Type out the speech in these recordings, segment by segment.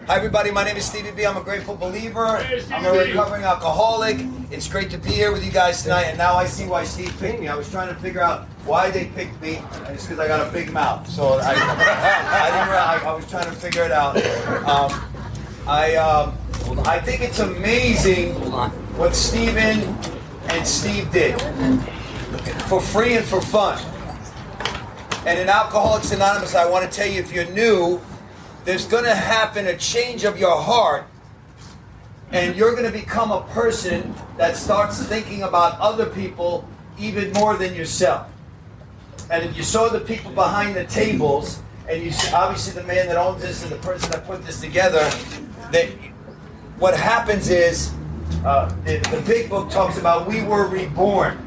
Hi everybody, my name is Stevie B. I'm a grateful believer. Hey, I'm a recovering alcoholic. It's great to be here with you guys tonight, and now I see why Steve picked me. I was trying to figure out why they picked me, and it's because I got a big mouth. So I was trying to figure it out. I think it's amazing what Steven and Steve did for free and for fun. And in Alcoholics Anonymous, I want to tell you, if you're new, there's going to happen a change of your heart, and you're going to become a person that starts thinking about other people even more than yourself. And if you saw the people behind the tables, and you see obviously the man that owns this and the person that put this together, that what happens is, the big book talks about we were reborn.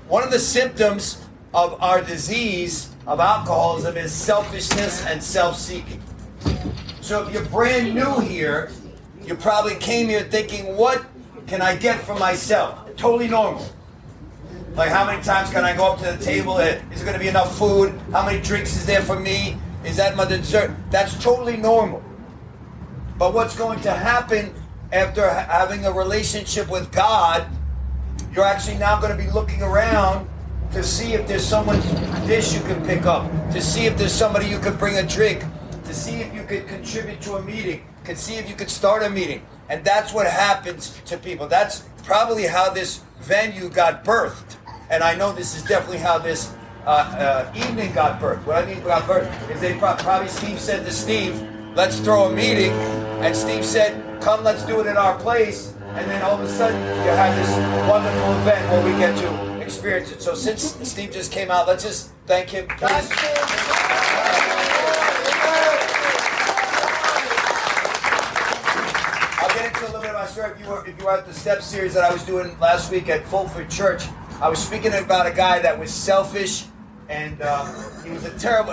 One of the symptoms of our disease of alcoholism is selfishness and self-seeking. So if you're brand new here, you probably came here thinking, what can I get for myself? Totally normal. Like, how many times can I go up to the table? Is there going to be enough food? How many drinks is there for me? Is that my dessert? That's totally normal. But what's going to happen after having a relationship with God, you're actually now going to be looking around to see if there's someone's dish you can pick up, to see if there's somebody you could bring a drink, to see if you could contribute to a meeting, to see if you could start a meeting. And that's what happens to people. That's probably how this venue got birthed. And I know this is definitely how this evening got birthed. What I mean got birthed is they probably Steve said to Steve, let's throw a meeting. And Steve said, come, let's do it in our place. And then all of a sudden you have this wonderful event where we get to experience it. So since Steve just came out, let's just thank him. Please. I'll get into a little bit of my story. If you were at the Step series that I was doing last week at Fulford Church, I was speaking about a guy that was selfish, and he was a terrible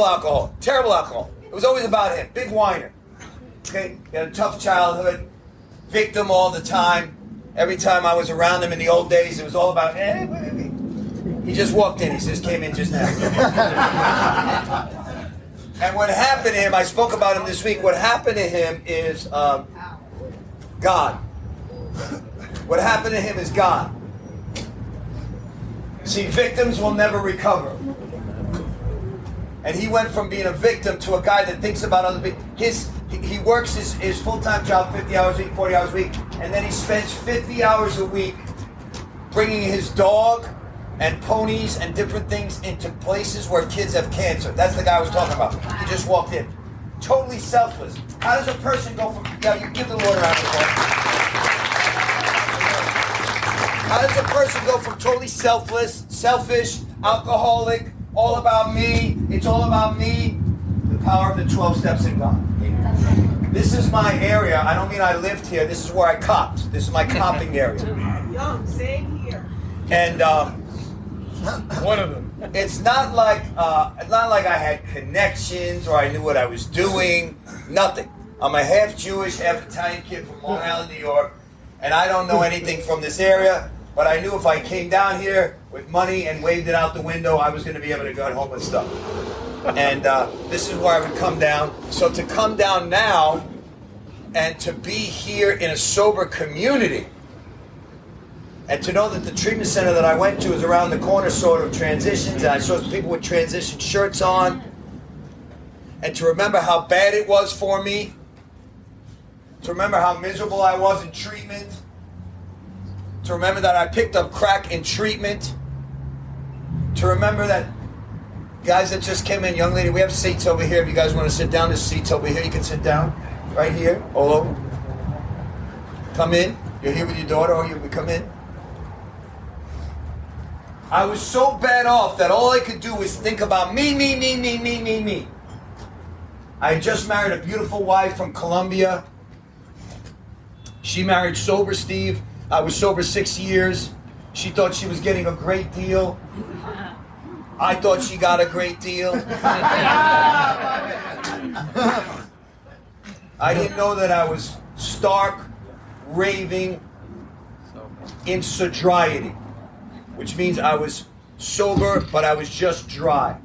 alcoholic. Terrible alcoholic. It was always about him. Big whiner. Okay, he had a tough childhood, victim all the time. Every time I was around him in the old days, it was all about, he just walked in. He just came in just now. And what happened to him, I spoke about him this week, what happened to him is God. What happened to him is God. See, victims will never recover. And he went from being a victim to a guy that thinks about other people. He works his full-time job 50 hours a week, 40 hours a week, and then he spends 50 hours a week bringing his dog and ponies and different things into places where kids have cancer. That's the guy I was talking about. He just walked in. Totally selfless. How does a person go from... Yeah, you give the Lord a round of applause. How does a person go from totally selfless, selfish, alcoholic, all about me, it's all about me, the power of the 12 steps in God. This is my area. I don't mean I lived here. This is where I copped. This is my copping area. Young, same here. And One of them. it's not like I had connections or I knew what I was doing. Nothing. I'm a half Jewish, half Italian kid from Long Island, New York, and I don't know anything from this area. But I knew if I came down here with money and waved it out the window, I was going to be able to go home with stuff. And this is where I would come down. So to come down now and to be here in a sober community and to know that the treatment center that I went to is around the corner sort of transitions, and I saw people with transition shirts on, and to remember how bad it was for me, to remember how miserable I was in treatment, to remember that I picked up crack in treatment, to remember that guys that just came in, young lady, we have seats over here. If you guys want to sit down, there's seats over here. You can sit down right here, all over. Come in. You're here with your daughter, or you come in. I was so bad off that all I could do was think about me. I had just married a beautiful wife from Colombia. She married sober Steve. I was sober 6 years. She thought she was getting a great deal. I thought she got a great deal. I didn't know that I was stark, raving in sobriety, which means I was sober, but I was just dry.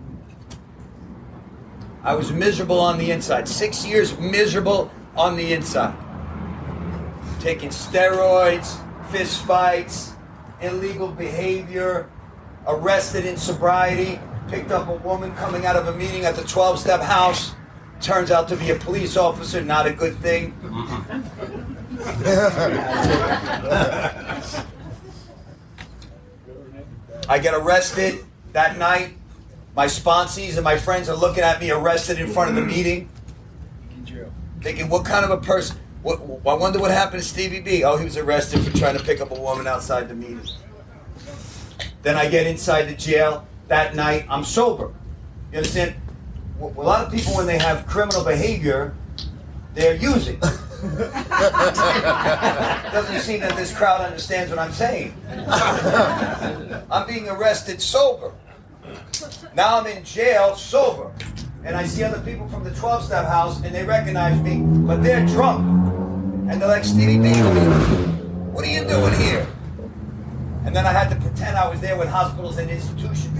I was miserable on the inside. 6 years miserable on the inside. Taking steroids, fist fights, illegal behavior, arrested in sobriety, picked up a woman coming out of a meeting at the 12-step house. Turns out to be a police officer, not a good thing. I get arrested that night. My sponsees and my friends are looking at me arrested in front of the meeting. Thinking, what kind of a person? I wonder what happened to Stevie B. Oh, he was arrested for trying to pick up a woman outside the meeting. Then I get inside the jail. That night, I'm sober. You understand? A lot of people, when they have criminal behavior, they're using. Doesn't seem that this crowd understands what I'm saying. I'm being arrested sober. Now I'm in jail sober. And I see other people from the 12-step house, and they recognize me, but they're drunk. And they're like, Stevie B, what are you doing here? And then I had to pretend I was there with hospitals and institutions.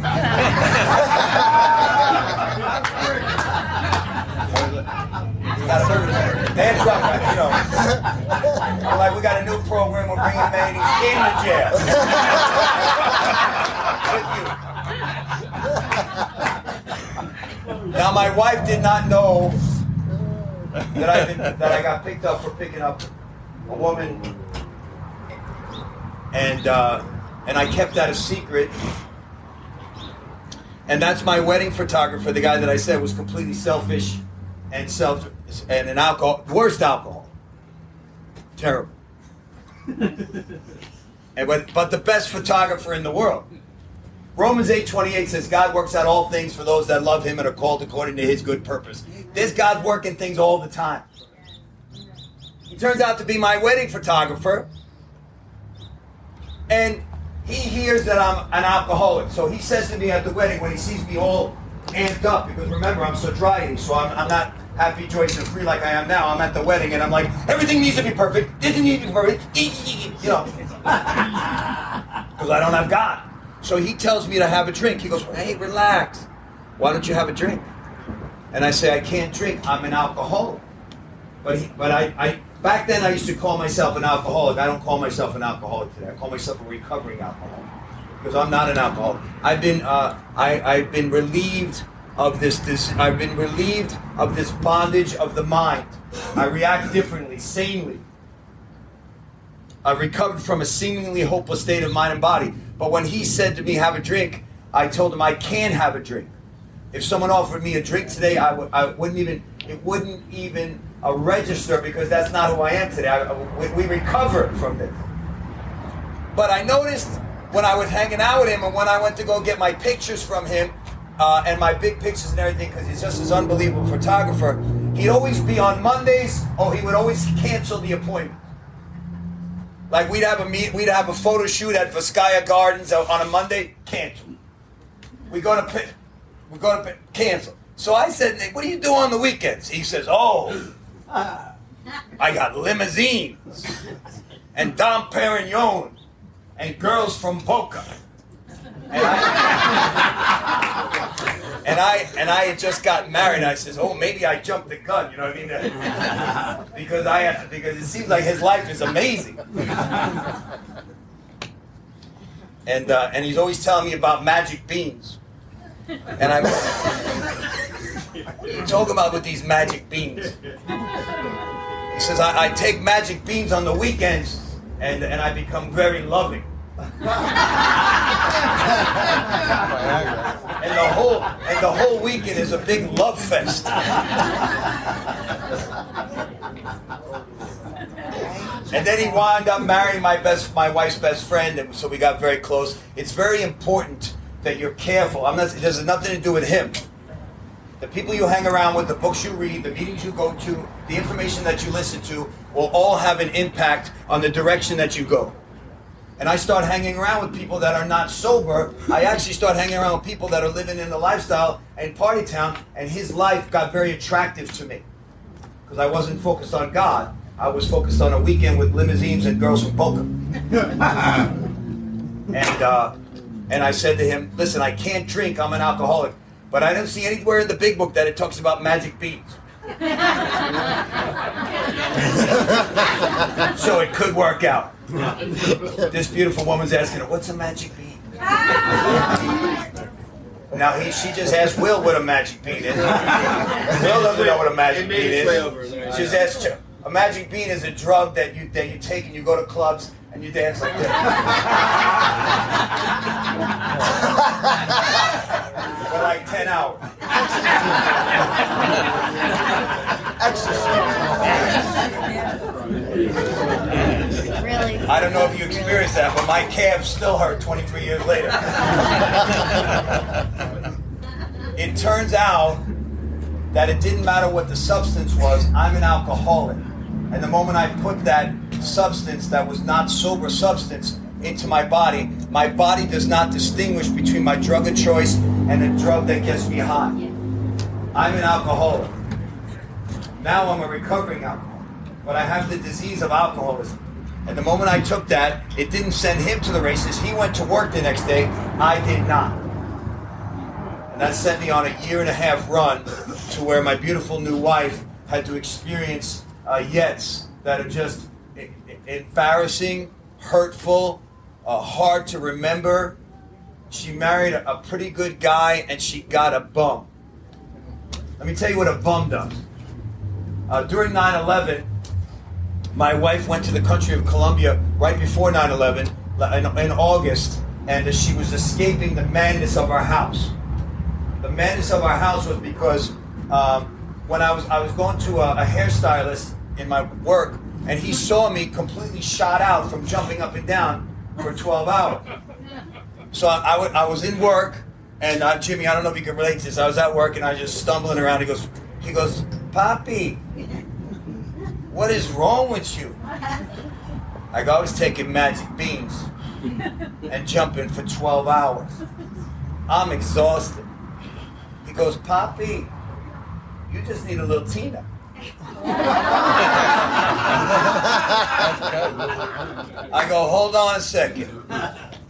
They're drunk, you know. I'm like, we got a new program, we're bringing babies into jail. With you. Now my wife did not know that I got picked up for picking up a woman, and I kept that a secret. And that's my wedding photographer, the guy that I said was completely selfish and an alcohol, worst alcohol, terrible. But the best photographer in the world. Romans 8:28 says, God works out all things for those that love him and are called according to his good purpose. There's God working things all the time. He turns out to be my wedding photographer, and he hears that I'm an alcoholic. So he says to me at the wedding, when he sees me all amped up, because remember, I'm so dry, so I'm not happy, joyous, and free like I am now. I'm at the wedding, and I'm like, everything needs to be perfect. This needs to be perfect. You know, because I don't have God. So he tells me to have a drink. He goes, hey, relax. Why don't you have a drink? And I say, I can't drink. I'm an alcoholic. But I back then I used to call myself an alcoholic. I don't call myself an alcoholic today. I call myself a recovering alcoholic because I'm not an alcoholic. I've been relieved of this. I've been relieved of this bondage of the mind. I react differently, sanely. I've recovered from a seemingly hopeless state of mind and body. But when he said to me, have a drink, I told him I can have a drink. If someone offered me a drink today, it wouldn't even register, because that's not who I am today. We recovered from this. But I noticed when I was hanging out with him and when I went to go get my pictures from him, and my big pictures and everything, because he's just this unbelievable photographer, he'd always be on Mondays, or he would always cancel the appointment. Like we'd have a photo shoot at Vizcaya Gardens on a Monday, cancel. We go to cancel. So I said, Nick, what do you do on the weekends? He says, I got limousines and Dom Perignon and girls from Boca. And I had just gotten married. I says, maybe I jumped the gun. You know what I mean? Because it seems like his life is amazing. And he's always telling me about magic beans. And I talk about with these magic beans. He says, I take magic beans on the weekends, and I become very loving. And the whole weekend is a big love fest. And then he wound up marrying my wife's best friend, and so we got very close. It's very important that you're careful. It has nothing to do with him. The people you hang around with, the books you read, the meetings you go to, the information that you listen to will all have an impact on the direction that you go. And I start hanging around with people that are not sober. I actually start hanging around with people that are living in the lifestyle in Party Town, and his life got very attractive to me. Because I wasn't focused on God. I was focused on a weekend with limousines and girls from Boca. And I said to him, listen, I can't drink, I'm an alcoholic. But I don't see anywhere in the big book that it talks about magic beans. So it could work out. This beautiful woman's asking her, what's a magic bean? Now she just asked Will what a magic bean is. Will doesn't know what a magic bean is. She's asked, a magic bean is a drug that you take and you go to clubs and you dance like this. For like 10 hours. Really? I don't know if you experienced that, but my calves still hurt 23 years later. It turns out that it didn't matter what the substance was, I'm an alcoholic. And the moment I put that substance that was not sober substance into my body does not distinguish between my drug of choice and a drug that gets me high. I'm an alcoholic. Now I'm a recovering alcoholic. But I have the disease of alcoholism. And the moment I took that, it didn't send him to the races. He went to work the next day. I did not. And that sent me on a 1.5-year run to where my beautiful new wife had to experience yets that are just embarrassing, hurtful, hard to remember. She married a pretty good guy and she got a bum. Let me tell you what a bum does. During 9/11, my wife went to the country of Colombia right before 9/11 in August, and she was escaping the madness of our house. The madness of our house was because when I was going to a hairstylist in my work, and he saw me completely shot out from jumping up and down for 12 hours. So I was in work, and Jimmy, I don't know if you can relate to this. I was at work and I was just stumbling around. He goes, Papi, what is wrong with you? I go, I was taking magic beans and jumping for 12 hours. I'm exhausted. He goes, Papi, you just need a little Tina. I go, hold on a second.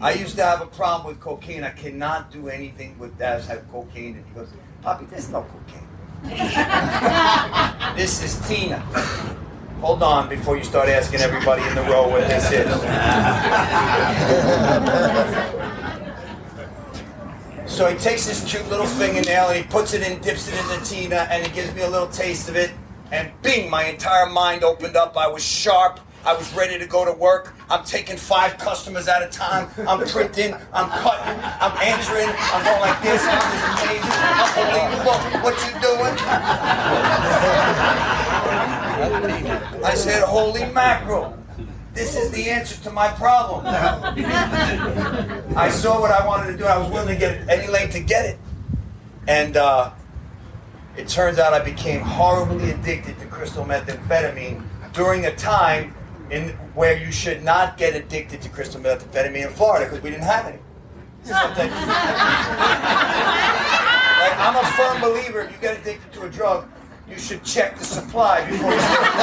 I used to have a problem with cocaine. I cannot do anything with that. I have cocaine. And he goes, Papi, there's no cocaine. This is Tina. Hold on before you start asking everybody in the row what this is. So he takes this cute little fingernail and he puts it in, dips it in the Tina, and he gives me a little taste of it. And bing, my entire mind opened up. I was sharp. I was ready to go to work. I'm taking 5 customers at a time. I'm printing. I'm cutting. I'm answering. I'm going like this. This is amazing. Unbelievable. What you doing? I said, holy mackerel. This is the answer to my problem. I saw what I wanted to do. I was willing to get any length to get it. And it turns out I became horribly addicted to crystal methamphetamine during a time where you should not get addicted to crystal methamphetamine in Florida because we didn't have any. Like, I'm a firm believer if you get addicted to a drug, you should check the supply before you start.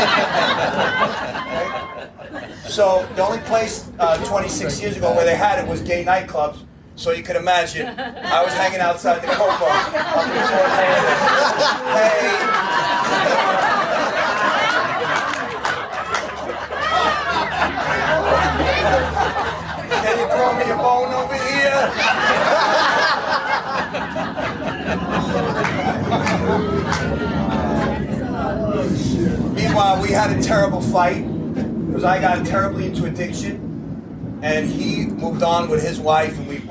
Right? So the only place 26 years ago where they had it was gay nightclubs. So you can imagine, I was hanging outside the Copa up in Fort Hey. Can you throw me a bone over here? Meanwhile, we had a terrible fight because I got terribly into addiction. And he moved on with his wife, and we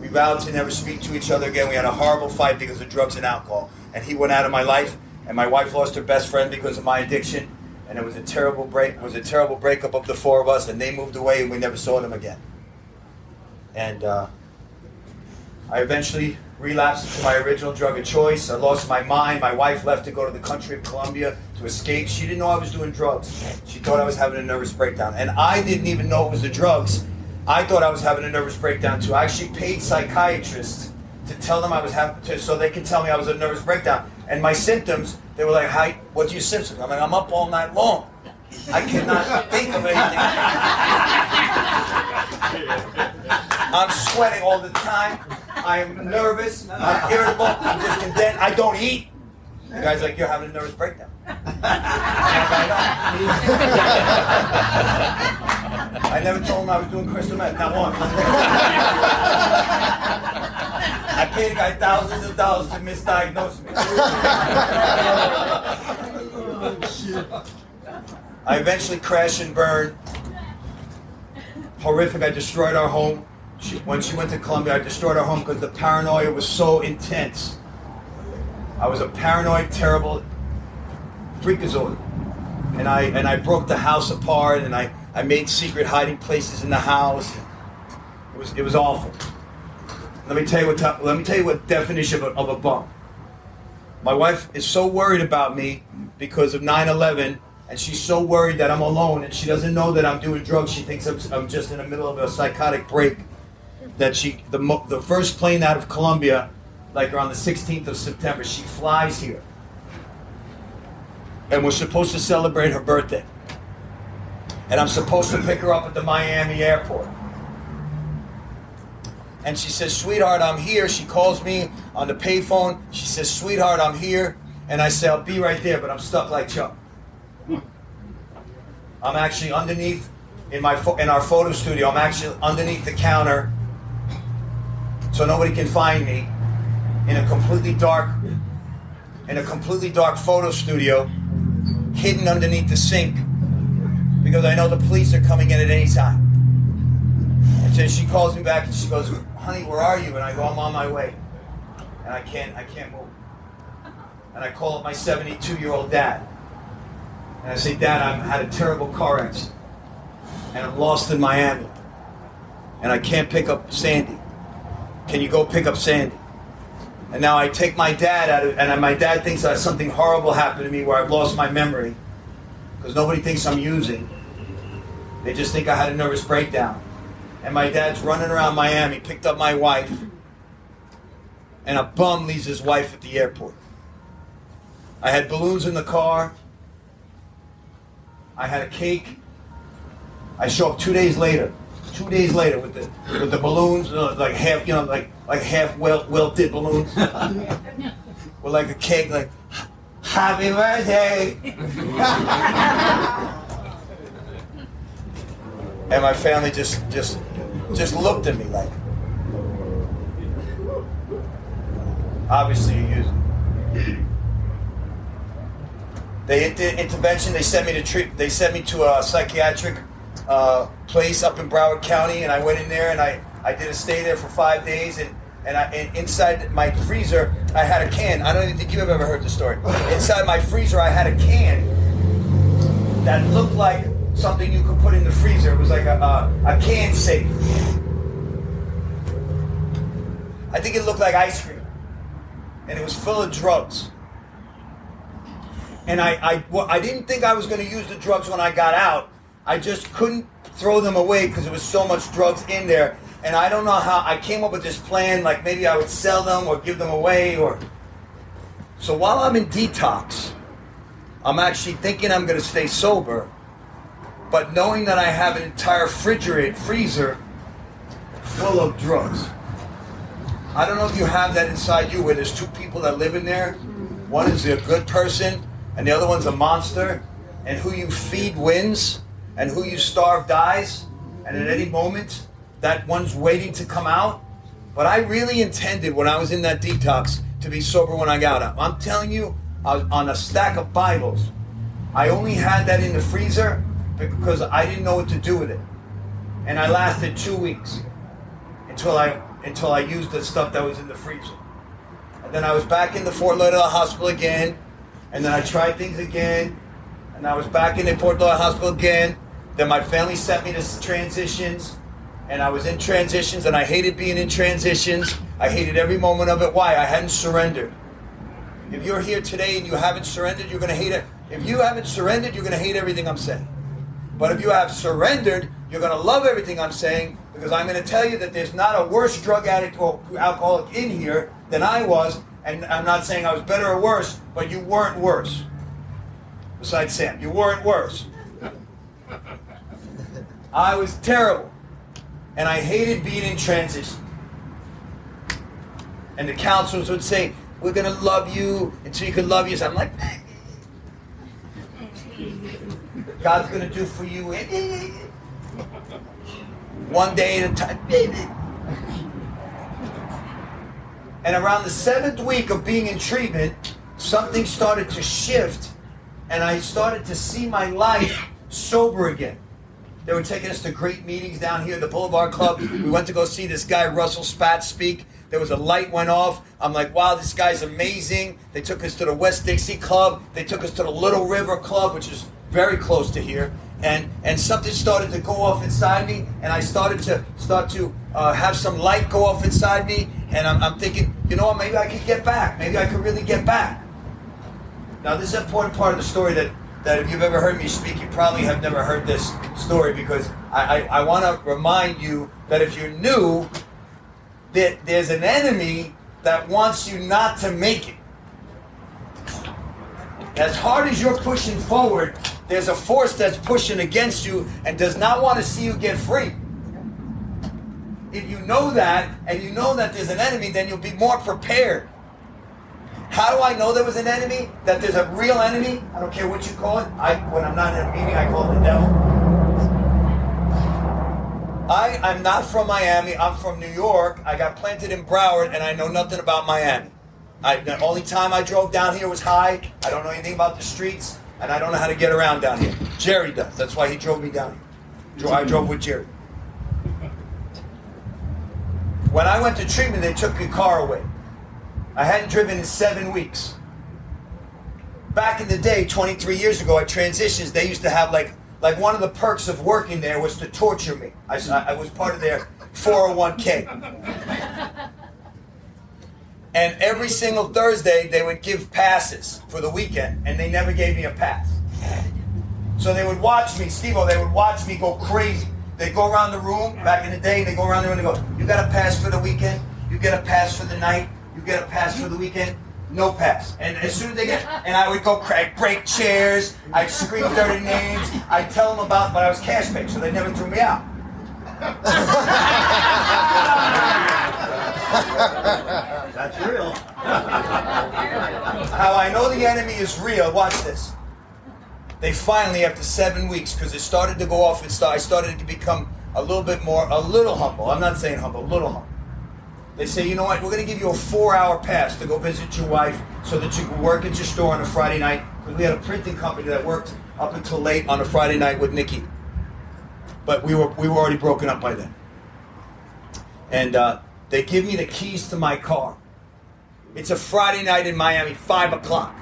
vowed to never speak to each other again. We had a horrible fight because of drugs and alcohol. And he went out of my life, and my wife lost her best friend because of my addiction. And it was a terrible breakup of the 4 of us, and they moved away, and we never saw them again. And I eventually relapsed into my original drug of choice. I lost my mind. My wife left to go to the country of Colombia to escape. She didn't know I was doing drugs. She thought I was having a nervous breakdown. And I didn't even know it was the drugs. I thought I was having a nervous breakdown too. I actually paid psychiatrists to tell them I was so they could tell me I was a nervous breakdown. And my symptoms, they were like, "Hi, what's your symptoms?" I'm like, "I'm up all night long. I cannot think of anything. I'm sweating all the time. I'm nervous, I'm irritable, I'm discontent, I don't eat. The guy's like, you're having a nervous breakdown. I never told him I was doing crystal meth, not once. I paid a guy thousands of dollars to misdiagnose me. I eventually crashed and burned. Horrific, I destroyed our home. When she went to Colombia, I destroyed our home because the paranoia was so intense. I was a paranoid, terrible freakazoid. And I broke the house apart, and I made secret hiding places in the house. It was awful. Let me tell you what definition of a bum. My wife is so worried about me because of 9/11, and she's so worried that I'm alone, and she doesn't know that I'm doing drugs. She thinks I'm just in the middle of a psychotic break. That the first plane out of Colombia, like around the 16th of September, she flies here. And we're supposed to celebrate her birthday. And I'm supposed to pick her up at the Miami airport. And she says, sweetheart, I'm here. She calls me on the payphone. She says, sweetheart, I'm here. And I say, I'll be right there, but I'm stuck like Chuck. I'm actually underneath, in our photo studio, I'm actually underneath the counter so nobody can find me in a completely dark photo studio, hidden underneath the sink, because I know the police are coming in at any time. And so she calls me back and she goes, honey, where are you? And I go, I'm on my way. And I can't move. And I call up my 72-year-old dad. And I say, Dad, I've had a terrible car accident. And I'm lost in Miami. And I can't pick up Sandy. Can you go pick up Sandy? And now I take my dad out of, and my dad thinks that something horrible happened to me where I've lost my memory. Because nobody thinks I'm using. They just think I had a nervous breakdown. And my dad's running around Miami, picked up my wife. And a bum leaves his wife at the airport. I had balloons in the car. I had a cake. I show up 2 days later. 2 days later with the balloons, like half, like half wilted balloons, with like a cake, like happy birthday. And my family just looked at me like, obviously you use it. They did intervention. They sent me to a psychiatric place up in Broward County, and I went in there and I did a stay there for 5 days, and inside my freezer I had a can. I don't even think you have ever heard the story. Inside my freezer I had a can that looked like something you could put in the freezer. It was like a can safe. I think it looked like ice cream, and it was full of drugs. And I didn't think I was going to use the drugs when I got out. I just couldn't throw them away because there was so much drugs in there. And I don't know how I came up with this plan, like maybe I would sell them or give them away. So while I'm in detox, I'm actually thinking I'm going to stay sober, but knowing that I have an entire freezer full of drugs. I don't know if you have that inside you where there's two people that live in there. One is a good person and the other one's a monster. And who you feed wins. And who you starve dies, and at any moment, that one's waiting to come out. But I really intended, when I was in that detox, to be sober when I got out. I'm telling you, I was on a stack of Bibles. I only had that in the freezer because I didn't know what to do with it. And I lasted 2 weeks until I used the stuff that was in the freezer. And then I was back in the Fort Lauderdale Hospital again, and then I tried things again, and I was back in the Fort Lauderdale Hospital again. Then my family sent me to transitions, and I was in transitions, and I hated being in transitions. I hated every moment of it. Why? I hadn't surrendered. If you're here today and you haven't surrendered, you're going to hate it. If you haven't surrendered, you're going to hate everything I'm saying. But if you have surrendered, you're going to love everything I'm saying, because I'm going to tell you that there's not a worse drug addict or alcoholic in here than I was, and I'm not saying I was better or worse, but you weren't worse. Besides Sam, you weren't worse. I was terrible, and I hated being in transition. And the counselors would say, we're going to love you until you can love you. So I'm like, God's going to do for you one day at a time. And around the 7th week of being in treatment, something started to shift, and I started to see my life sober again. They were taking us to great meetings down here at the Boulevard Club. We went to go see this guy, Russell Spatz, speak. There was a light went off. I'm like, wow, this guy's amazing. They took us to the West Dixie Club. They took us to the Little River Club, which is very close to here. And something started to go off inside me, and I started to have some light go off inside me. And I'm thinking, you know what, maybe I could get back. Maybe I could really get back. Now, this is an important part of the story that if you've ever heard me speak, you probably have never heard this story, because I want to remind you that if you're new, that there's an enemy that wants you not to make it. As hard as you're pushing forward, there's a force that's pushing against you and does not want to see you get free. If you know that, and you know that there's an enemy, then you'll be more prepared. How do I know there was an enemy? That there's a real enemy? I don't care what you call it. When I'm not in a meeting, I call it the devil. I'm not from Miami. I'm from New York. I got planted in Broward, and I know nothing about Miami. The only time I drove down here was high. I don't know anything about the streets, and I don't know how to get around down here. Jerry does. That's why he drove me down here. I drove with Jerry. When I went to treatment, they took the car away. I hadn't driven in 7 weeks. Back in the day, 23 years ago at Transitions, they used to have like one of the perks of working there was to torture me. I was part of their 401k. And every single Thursday, they would give passes for the weekend, and they never gave me a pass. So they would watch me, Steve-O, they would watch me go crazy. They'd go around the room, back in the day, they go around the room and they go, you got a pass for the weekend? You get a pass for the night? You get a pass for the weekend? No pass. And as soon as they get, and I would go break chairs, I'd scream dirty names, I'd tell them about, but I was cash paid, so they never threw me out. That's real. How I know the enemy is real, watch this. They finally, after 7 weeks, because it started to go off, I started to become a little humble. I'm not saying humble, a little humble. They say, you know what, we're going to give you a 4-hour pass to go visit your wife so that you can work at your store on a Friday night. Because we had a printing company that worked up until late on a Friday night with Nikki. But we were already broken up by then. And they give me the keys to my car. It's a Friday night in Miami, 5 o'clock.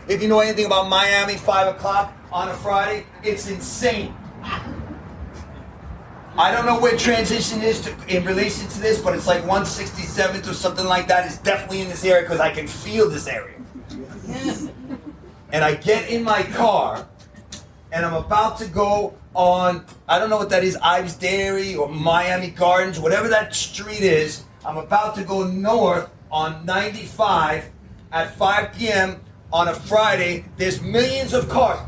If you know anything about Miami, 5 o'clock on a Friday, it's insane. I don't know where transition is in relation to this, but it's like 167th or something like that. It's definitely in this area because I can feel this area. And I get in my car, and I'm about to go on, I don't know what that is, Ives Dairy or Miami Gardens, whatever that street is. I'm about to go north on 95 at 5 p.m. on a Friday. There's millions of cars.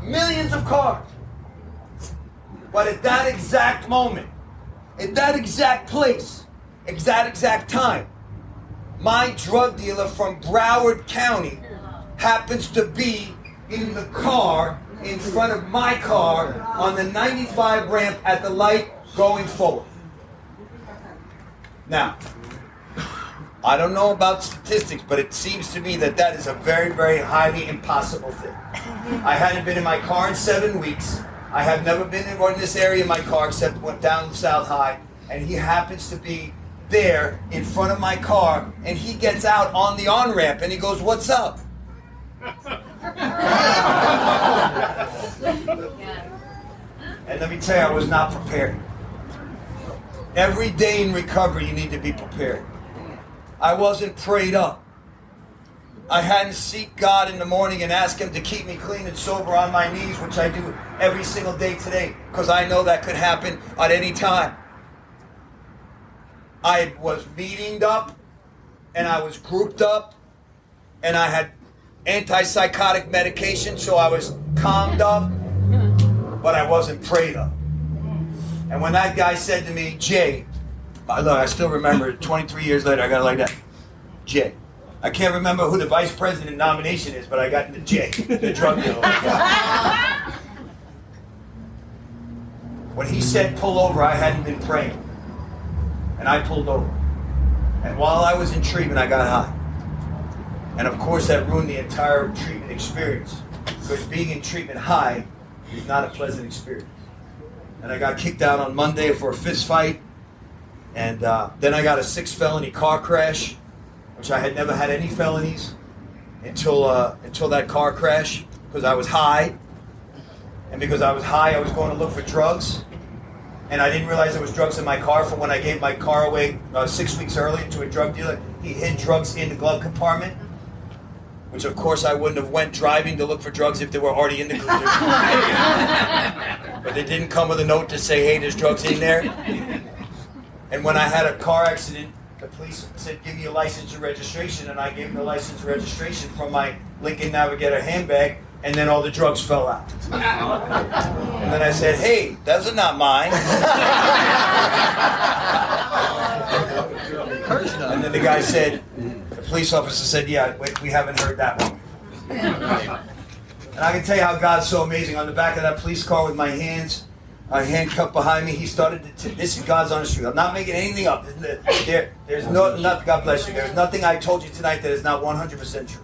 But at that exact moment, at that exact place, exact time, my drug dealer from Broward County happens to be in the car in front of my car on the 95 ramp at the light going forward. Now, I don't know about statistics, but it seems to me that is a very, very highly impossible thing. I hadn't been in my car in 7 weeks. I have never been in this area in my car except went down South High, and he happens to be there in front of my car, and he gets out on the on-ramp, and he goes, "What's up?" And let me tell you, I was not prepared. Every day in recovery, you need to be prepared. I wasn't prayed up. I hadn't seek God in the morning and asked Him to keep me clean and sober on my knees, which I do every single day today, because I know that could happen at any time. I was meetinged up, and I was grouped up, and I had antipsychotic medication, so I was calmed up, but I wasn't prayed up. And when that guy said to me, "Jay," look, I still remember it, 23 years later, I got it like that. J. I can't remember who the vice president nomination is, but I got the J, the drug dealer. When he said pull over, I hadn't been praying. And I pulled over. And while I was in treatment, I got high. And of course, that ruined the entire treatment experience. Because being in treatment high is not a pleasant experience. And I got kicked out on Monday for a fist fight. And then I got a 6 felony car crash, which I had never had any felonies until that car crash, because I was high. And because I was high, I was going to look for drugs. And I didn't realize there was drugs in my car from when I gave my car away 6 weeks earlier to a drug dealer. He hid drugs in the glove compartment, which of course I wouldn't have went driving to look for drugs if they were already in the cooler. But they didn't come with a note to say, hey, there's drugs in there. And when I had a car accident, the police said, give me your license and registration. And I gave them the license and registration from my Lincoln Navigator handbag. And then all the drugs fell out. And then I said, hey, those are not mine. And then the guy said, the police officer said, yeah, we haven't heard that one. And I can tell you how God's so amazing. On the back of that police car with my hands handcuffed behind me, he started to, this is God's honest truth. I'm not making anything up. There's no, God bless you. There's nothing I told you tonight that is not 100% true.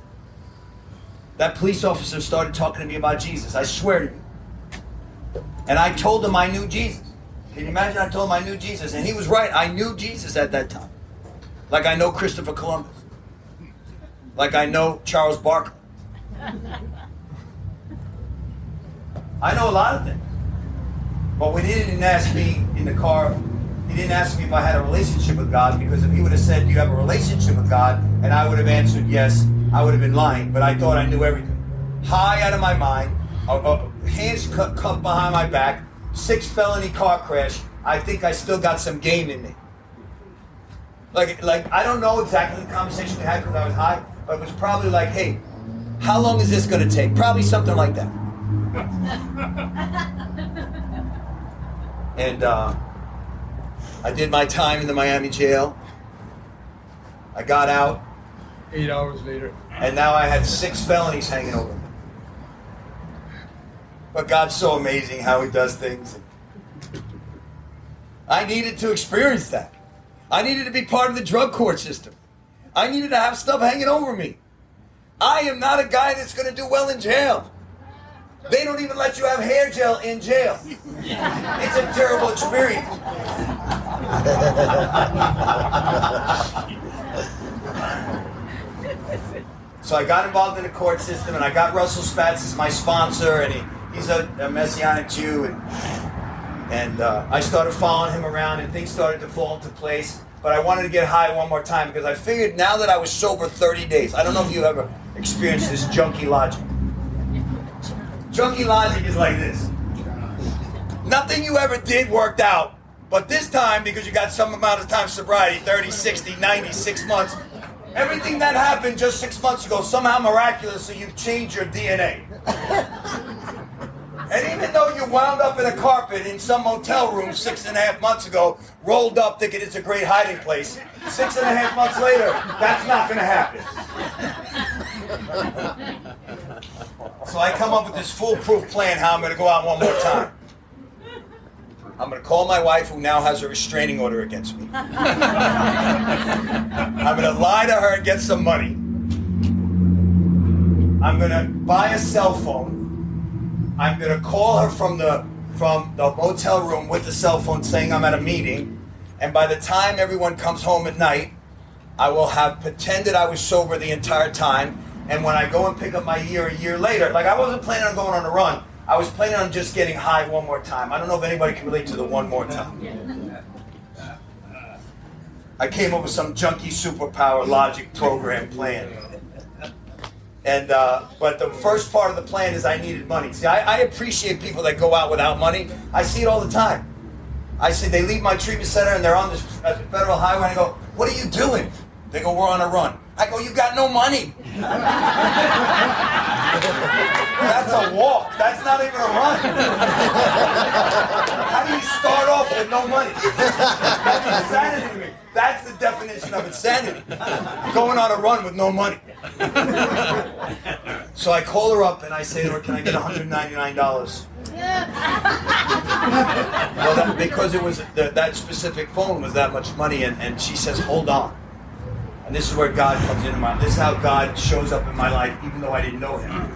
That police officer started talking to me about Jesus. I swear to you. And I told him I knew Jesus. Can you imagine? I told him I knew Jesus. And he was right. I knew Jesus at that time. Like I know Christopher Columbus. Like I know Charles Barkley. I know a lot of things. But when he didn't ask me in the car, he didn't ask me if I had a relationship with God, because if he would have said, do you have a relationship with God? And I would have answered yes, I would have been lying. But I thought I knew everything. High out of my mind, hands cuffed behind my back, 6 felony car crash. I think I still got some game in me. Like I don't know exactly the conversation we had because I was high, but it was probably like, hey, how long is this going to take? Probably something like that. And I did my time in the Miami jail. I got out. 8 hours later. And now I had 6 felonies hanging over me. But God's so amazing how he does things. I needed to experience that. I needed to be part of the drug court system. I needed to have stuff hanging over me. I am not a guy that's going to do well in jail. They don't even let you have hair gel in jail. It's a terrible experience. So I got involved in the court system, and I got Russell Spatz as my sponsor, and he's a Messianic Jew, and I started following him around, and things started to fall into place. But I wanted to get high one more time because I figured now that I was sober 30 days, I don't know if you ever experienced this junkie logic. Junkie logic is like this. Nothing you ever did worked out, but this time, because you got some amount of time sobriety, 30, 60, 90, 6 months, everything that happened just 6 months ago, somehow miraculously you've changed your DNA. And even though you wound up in a carpet in some motel room 6.5 months ago, rolled up thinking it's a great hiding place, 6.5 months later, that's not going to happen. So I come up with this foolproof plan how I'm going to go out one more time. I'm going to call my wife, who now has a restraining order against me. I'm going to lie to her and get some money. I'm going to buy a cell phone. I'm going to call her from the motel room with the cell phone saying I'm at a meeting. And by the time everyone comes home at night, I will have pretended I was sober the entire time. And when I go and pick up my year a year later, like I wasn't planning on going on a run. I was planning on just getting high one more time. I don't know if anybody can relate to the one more time. I came up with some junkie superpower logic program plan. And but the first part of the plan is I needed money. See, I appreciate people that go out without money. I see it all the time. I see they leave my treatment center and they're on this federal highway, and I go, what are you doing? They go, we're on a run. I go, you got no money. That's a walk. That's not even a run. How do you start off with no money? That's insanity to me. That's the definition of insanity. Going on a run with no money. So I call her up and I say to her, can I get $199? Well, because it was that specific phone was that much money, and she says, hold on. And this is where God comes into my life. This is how God shows up in my life, even though I didn't know him.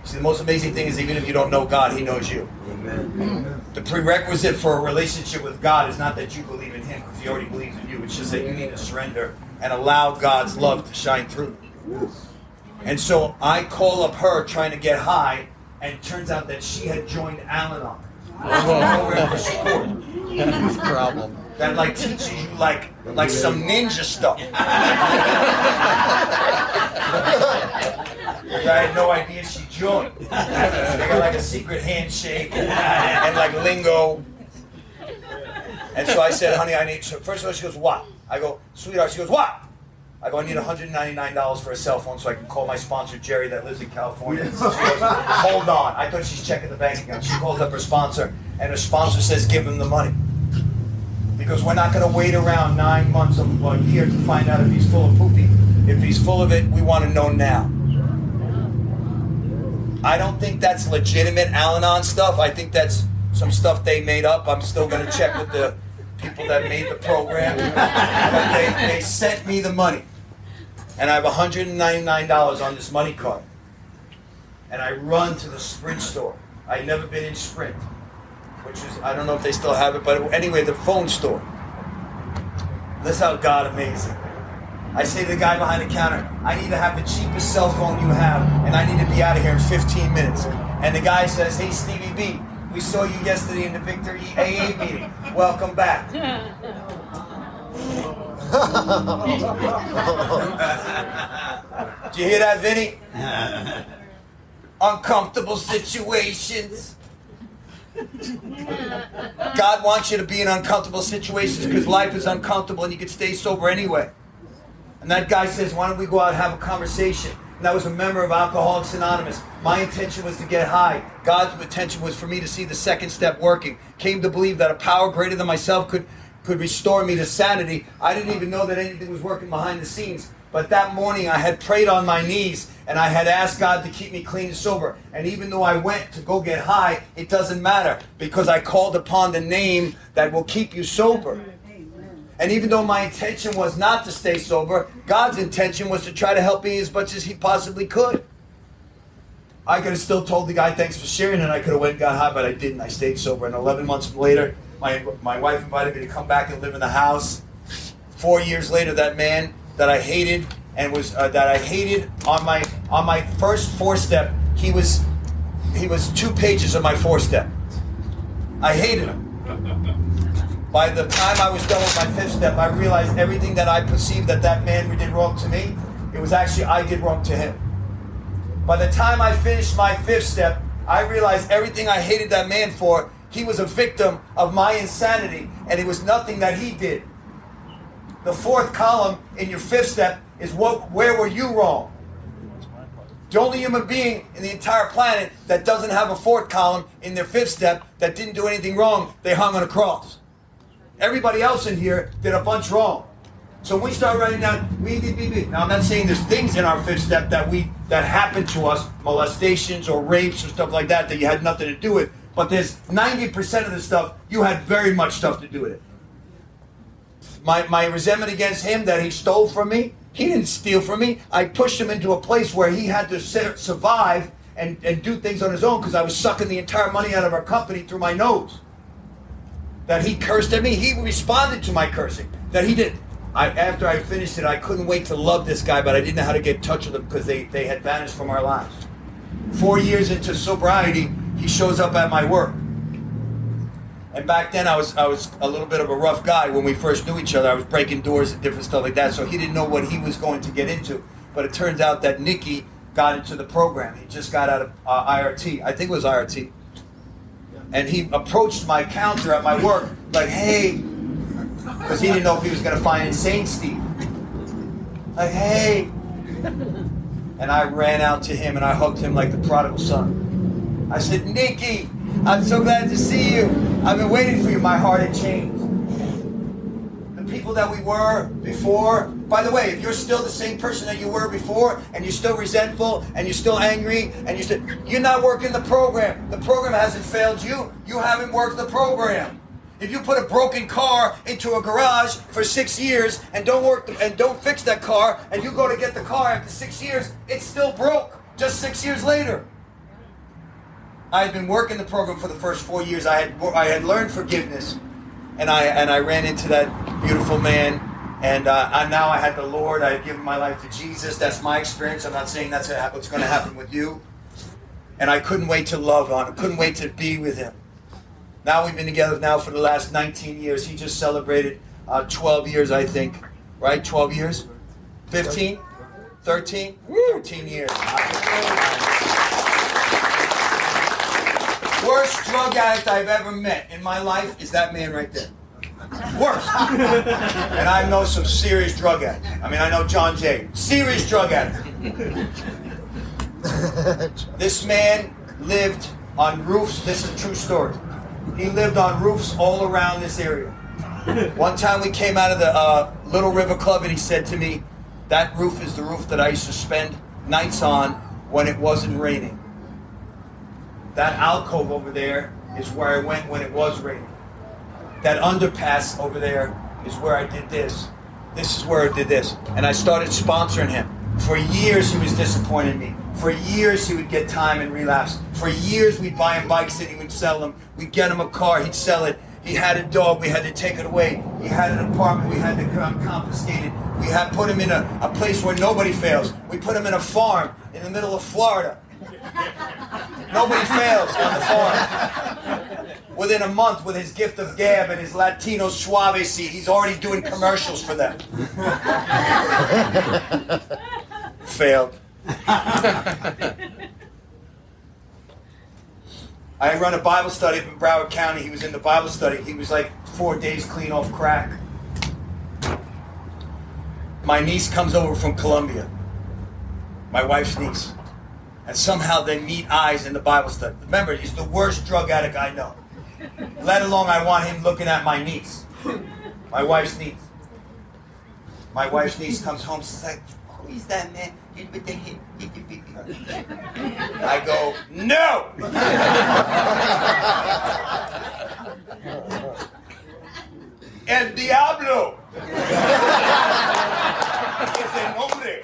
See, the most amazing thing is even if you don't know God, he knows you. Amen. The prerequisite for a relationship with God is not that you believe in him, because he already believes in you. It's just that you need to surrender and allow God's love to shine through you. And so I call up her trying to get high, and it turns out that she had joined Al-Anon. Program for support. Problem. That like teaches you like some ninja stuff. I had no idea she joined. They got like a secret handshake and like lingo. And so I said, honey, I need, so first of all, she goes, what? I go, sweetheart, she goes, what? I go, I need $199 for a cell phone so I can call my sponsor, Jerry, that lives in California. She goes, hold on. I thought she's checking the bank account. She calls up her sponsor, and her sponsor says, give him the money. Because we're not going to wait around 9 months or a year to find out if he's full of poopy. If he's full of it, we want to know now. I don't think that's legitimate Al-Anon stuff. I think that's some stuff they made up. I'm still going to check with the people that made the program. But they sent me the money. And I have $199 on this money card. And I run to the Sprint store. I'd never been in Sprint, which is, I don't know if they still have it, but anyway, the phone store. That's how God amazing. I say to the guy behind the counter, I need to have the cheapest cell phone you have, and I need to be out of here in 15 minutes. And the guy says, hey, Stevie B, we saw you yesterday in the Victor AA meeting. Welcome back. Did you hear that, Vinny? Uncomfortable situations. God wants you to be in uncomfortable situations because life is uncomfortable and you can stay sober anyway. And that guy says, why don't we go out and have a conversation? And I was a member of Alcoholics Anonymous. My intention was to get high. God's intention was for me to see the second step working. Came to believe that a power greater than myself could restore me to sanity. I didn't even know that anything was working behind the scenes. But that morning I had prayed on my knees and I had asked God to keep me clean and sober. And even though I went to go get high, it doesn't matter because I called upon the name that will keep you sober. And even though my intention was not to stay sober, God's intention was to try to help me as much as he possibly could. I could have still told the guy, thanks for sharing, and I could have went and got high, but I didn't. I stayed sober. And 11 months later, my wife invited me to come back and live in the house. 4 years later, that man that I hated and was that I hated on my first 4-step, he was 2 pages of my 4-step. I hated him. By the time I was done with my 5th step, I realized everything that I perceived that man did wrong to me, it was actually I did wrong to him. By the time I finished my 5th step, I realized everything I hated that man for, he was a victim of my insanity, and it was nothing that he did. The 4th column in your 5th step is where were you wrong? The only human being in the entire planet that doesn't have a 4th column in their 5th step that didn't do anything wrong, they hung on a cross. Everybody else in here did a bunch wrong. So when we start writing down, we did, we. Now I'm not saying there's things in our 5th step that happened to us, molestations or rapes or stuff like that you had nothing to do with. But there's 90% of the stuff, you had very much stuff to do with it. My resentment against him that he stole from me, he didn't steal from me. I pushed him into a place where he had to survive and do things on his own because I was sucking the entire money out of our company through my nose. That he cursed at me, he responded to my cursing. That he did. After I finished it, I couldn't wait to love this guy, but I didn't know how to get in touch with him because they had vanished from our lives. 4 years into sobriety, he shows up at my work. And back then I was a little bit of a rough guy when we first knew each other. I was breaking doors and different stuff like that, so he didn't know what he was going to get into. But it turns out that Nicky got into the program. He just got out of IRT. I think it was IRT. And he approached my counter at my work like, hey, because he didn't know if he was going to find insane Steve. Like, hey, And I ran out to him and I hugged him like the prodigal son. I said, Nikki, I'm so glad to see you. I've been waiting for you. My heart had changed. The people that we were before, by the way, if you're still the same person that you were before and you're still resentful and you're still angry and you're not working the program. The program hasn't failed you. You haven't worked the program. If you put a broken car into a garage for 6 years and don't fix that car, and you go to get the car after 6 years, it's still broke just 6 years later. I had been working the program for the first 4 years. I had learned forgiveness, and I ran into that beautiful man, and now I had the Lord. I had given my life to Jesus. That's my experience. I'm not saying that's what's going to happen with you. And I couldn't wait to love on him. Couldn't wait to be with him. Now we've been together now for the last 19 years. He just celebrated 12 years, I think. Right? 12 years? 15? 13? 13 years. Worst drug addict I've ever met in my life is that man right there. Worst. And I know some serious drug addicts. I mean, I know John Jay. Serious drug addict. This man lived on roofs. This is a true story. He lived on roofs all around this area. One time we came out of the Little River Club and he said to me, that roof is the roof that I used to spend nights on when it wasn't raining. That alcove over there is where I went when it was raining. That underpass over there is where I did this. This is where I did this. And I started sponsoring him. For years he was disappointing me. For years he would get time and relapse. For years we'd buy him bikes and he would sell them. We'd get him a car, he'd sell it. He had a dog, we had to take it away. He had an apartment, we had to confiscate it. We had put him in a place where nobody fails. We put him in a farm in the middle of Florida. Nobody fails on the farm. Within a month, with his gift of gab and his Latino suave seat, he's already doing commercials for them. Failed. I run a Bible study up in Broward County. He was in the Bible study. He was like 4 days clean off crack. My niece comes over from Colombia. My wife's niece. And somehow they meet eyes in the Bible study. Remember, he's the worst drug addict I know. Let alone I want him looking at my niece. My wife's niece. My wife's niece comes home. She's like, who is that man? I go, no! El diablo! Es el nombre.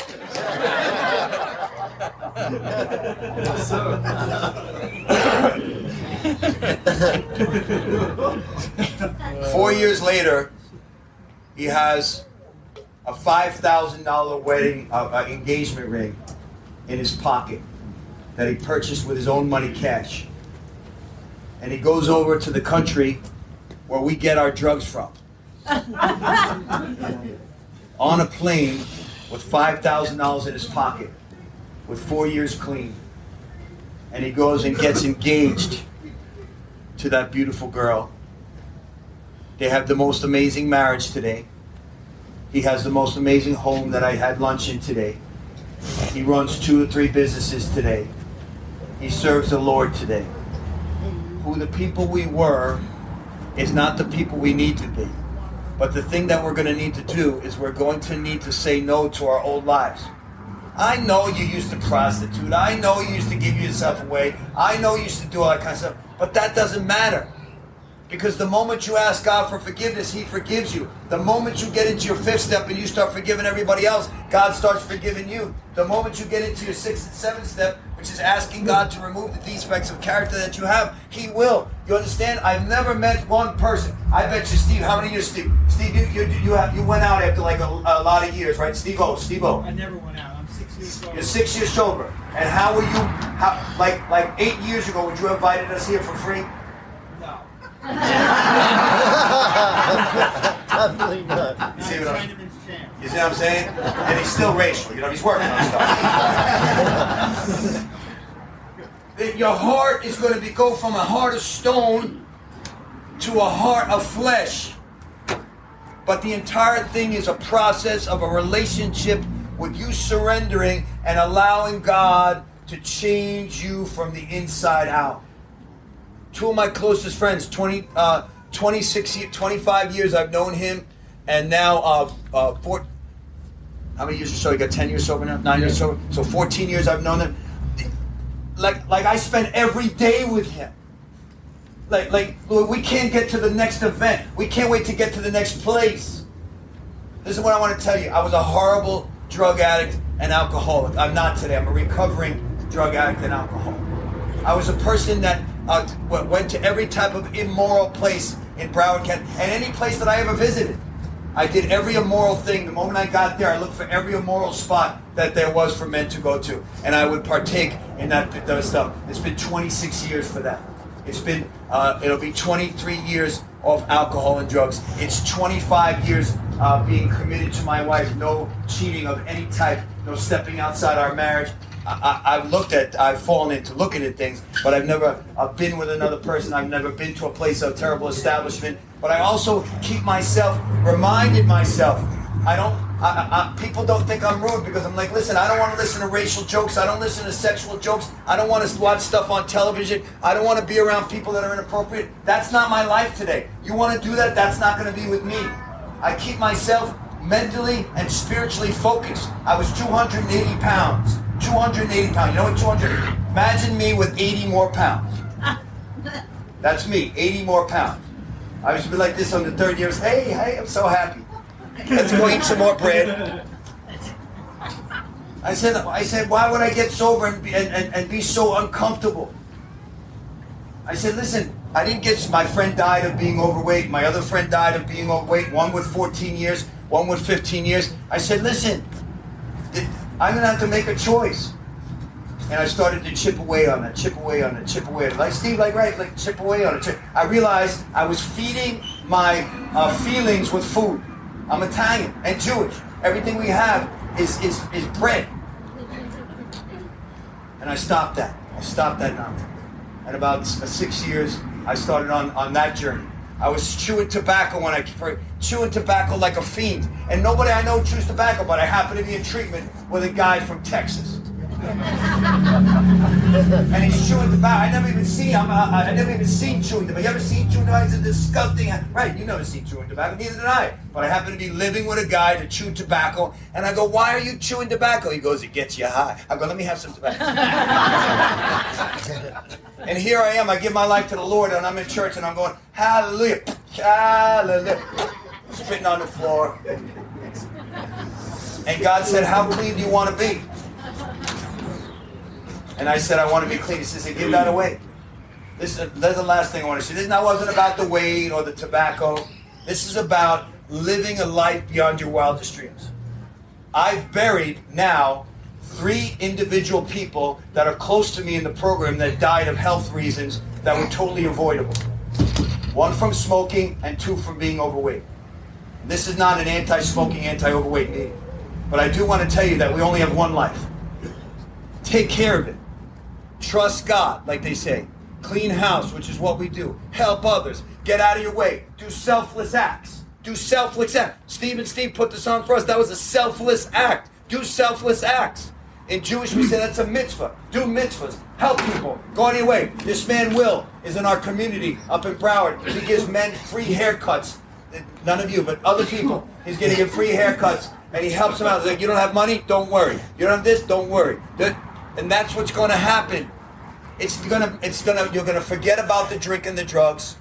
4 years later, he has a $5,000 wedding engagement ring in his pocket that he purchased with his own money cash. And he goes over to the country where we get our drugs from. On a plane with $5,000 in his pocket, with 4 years clean. And he goes and gets engaged to that beautiful girl. They have the most amazing marriage today. He has the most amazing home that I had lunch in today. He runs 2 or 3 businesses today. He serves the Lord today. Who the people we were is not the people we need to be. But the thing that we're going to need to do is we're going to need to say no to our old lives. I know you used to prostitute. I know you used to give yourself away. I know you used to do all that kind of stuff. But that doesn't matter. Because the moment you ask God for forgiveness, He forgives you. The moment you get into your 5th step and you start forgiving everybody else, God starts forgiving you. The moment you get into your 6th and 7th step, which is asking God to remove the defects of character that you have, He will. You understand? I've never met one person. I bet you, Steve, how many years, Steve? Steve, you went out after like a lot of years, right? Steve-O. I never went out. I'm 6 years sober. You're 6 years sober. And how were you, like 8 years ago, would you have invited us here for free? No. Definitely not. You see what I'm, Chinaman's champ. you see what I'm saying? And he's still racial. He's working on stuff. Your heart is going to go from a heart of stone to a heart of flesh. But the entire thing is a process of a relationship with you surrendering and allowing God to change you from the inside out. Two of my closest friends, 25 years I've known him, and now how many years or so? You got 10 years sober now? 9 years sober? So 14 years I've known him. Like I spend every day with him. Like we can't get to the next event. We can't wait to get to the next place. This is what I want to tell you. I was a horrible drug addict and alcoholic. I'm not today. I'm a recovering drug addict and alcoholic. I was a person that went to every type of immoral place in Broward County and any place that I ever visited. I did every immoral thing. The moment I got there, I looked for every immoral spot that there was for men to go to, and I would partake in that stuff. It's been 26 years for that. It's been, it'll be 23 years of alcohol and drugs. It's 25 years being committed to my wife, no cheating of any type, no stepping outside our marriage. I've fallen into looking at things, but I've never been with another person. I've never been to a place of terrible establishment. But I also reminded myself, people don't think I'm rude because I'm like, listen, I don't want to listen to racial jokes. I don't listen to sexual jokes. I don't want to watch stuff on television. I don't want to be around people that are inappropriate. That's not my life today. You want to do that? That's not going to be with me. I keep myself mentally and spiritually focused. I was 280 pounds. 280 pounds. You know what 200? Imagine me with 80 more pounds. That's me, 80 more pounds. I used to be like this on the third year. Hey, I'm so happy. Let's go eat some more bread. I said, why would I get sober and be so uncomfortable? I said, listen, my friend died of being overweight. My other friend died of being overweight. One with 14 years, one with 15 years. I said, listen, I'm going to have to make a choice. And I started to chip away on it. Like Steve, chip away on it. I realized I was feeding my feelings with food. I'm Italian and Jewish. Everything we have is bread. And I stopped that. Now. And about 6 years, I started on that journey. I was chewing tobacco chewing tobacco like a fiend. And nobody I know chews tobacco, but I happened to be in treatment with a guy from Texas. And he's chewing tobacco. I never even seen chewing tobacco. You ever seen chewing tobacco? It's a disgusting. Right, you never seen chewing tobacco. Neither did I. But I happened to be living with a guy that chewed tobacco. And I go, why are you chewing tobacco? He goes, it gets you high. I go, let me have some tobacco. And here I am. I give my life to the Lord, and I'm in church, and I'm going, hallelujah, hallelujah. Spitting on the floor. And God said, how clean do you want to be? And I said, I want to be clean. He says, give that away. That's the last thing I want to say. This wasn't about the weight or the tobacco. This is about living a life beyond your wildest dreams. I've buried now 3 individual people that are close to me in the program that died of health reasons that were totally avoidable. 1 from smoking and 2 from being overweight. This is not an anti-smoking, anti-overweight meeting. But I do want to tell you that we only have one life. Take care of it. Trust God, like they say. Clean house, which is what we do. Help others. Get out of your way. Do selfless acts. Steve put this on for us. That was a selfless act. Do selfless acts. In Jewish, we say that's a mitzvah. Do mitzvahs. Help people. Go out of your way. This man, Will, is in our community up in Broward. He gives men free haircuts. None of you, but other people. He's getting them free haircuts, and he helps them out. He's like, you don't have money? Don't worry. You don't have this? Don't worry. And that's what's going to happen. You're going to forget about the drink and the drugs.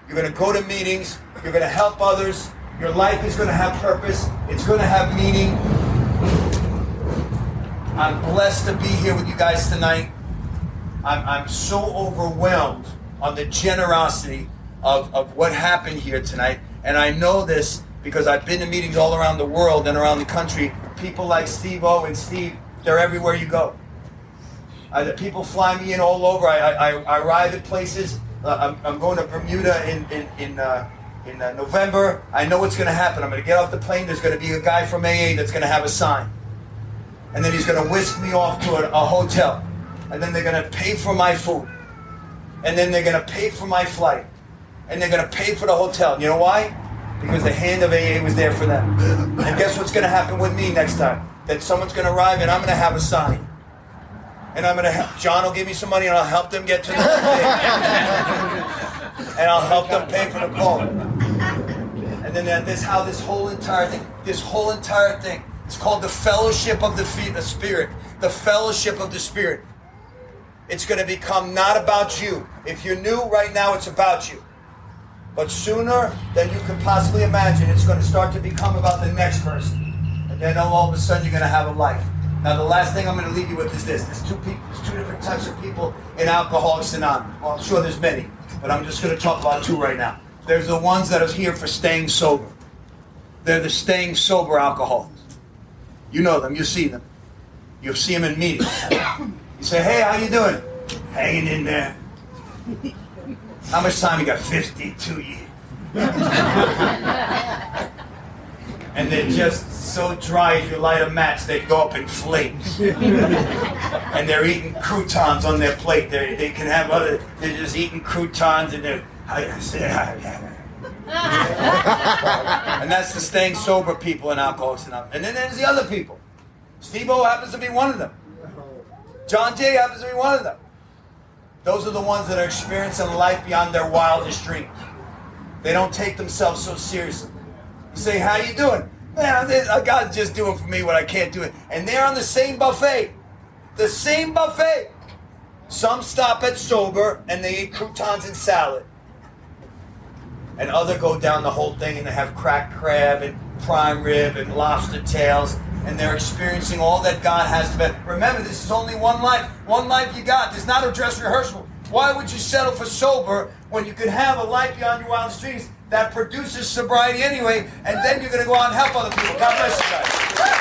You're going to go to meetings. You're going to help others. Your life is going to have purpose. It's going to have meaning. I'm blessed to be here with you guys tonight. I'm so overwhelmed on the generosity of what happened here tonight. And I know this because I've been to meetings all around the world and around the country. People like Steve-O and Steve, they're everywhere you go. The people fly me in all over. I arrive at places. I'm going to Bermuda in November. I know what's going to happen. I'm going to get off the plane. There's going to be a guy from AA that's going to have a sign. And then he's going to whisk me off to a hotel. And then they're going to pay for my food. And then they're going to pay for my flight. And they're going to pay for the hotel. You know why? Because the hand of AA was there for them. And guess what's going to happen with me next time? that someone's going to arrive and I'm going to have a sign. And I'm going to help. John will give me some money and I'll help them get to the thing. And I'll help them pay for the call. And then this whole entire thing, it's called the fellowship of the Spirit. The fellowship of the Spirit. It's going to become not about you. If you're new right now, it's about you. But sooner than you could possibly imagine, it's going to start to become about the next person. And then all of a sudden, you're going to have a life. Now, the last thing I'm going to leave you with is this. There's two different types of people in Alcoholics Anonymous. Well, I'm sure there's many, but I'm just going to talk about two right now. There's the ones that are here for staying sober. They're the staying sober alcoholics. You know them. You see them. You'll see them in meetings. You say, hey, how you doing? Hanging in there. How much time you got? 52 years. And they're just so dry, if you light a match, they go up in flames. And they're eating croutons on their plate. They can have they're just eating croutons and they're, and that's the staying sober people in Alcoholics Anonymous. And then there's the other people. Steve-O happens to be one of them. John J. happens to be one of them. Those are the ones that are experiencing life beyond their wildest dreams. They don't take themselves so seriously. You say, how you doing? Man, God's just doing for me what I can't do. And they're on the same buffet. The same buffet. Some stop at sober and they eat croutons and salad. And other go down the whole thing and they have cracked crab and prime rib and lobster tails. And they're experiencing all that God has to be. Remember, this is only one life. One life you got. There's not a dress rehearsal. Why would you settle for sober when you could have a life beyond your wildest dreams that produces sobriety anyway, and then you're going to go out and help other people? God bless you guys.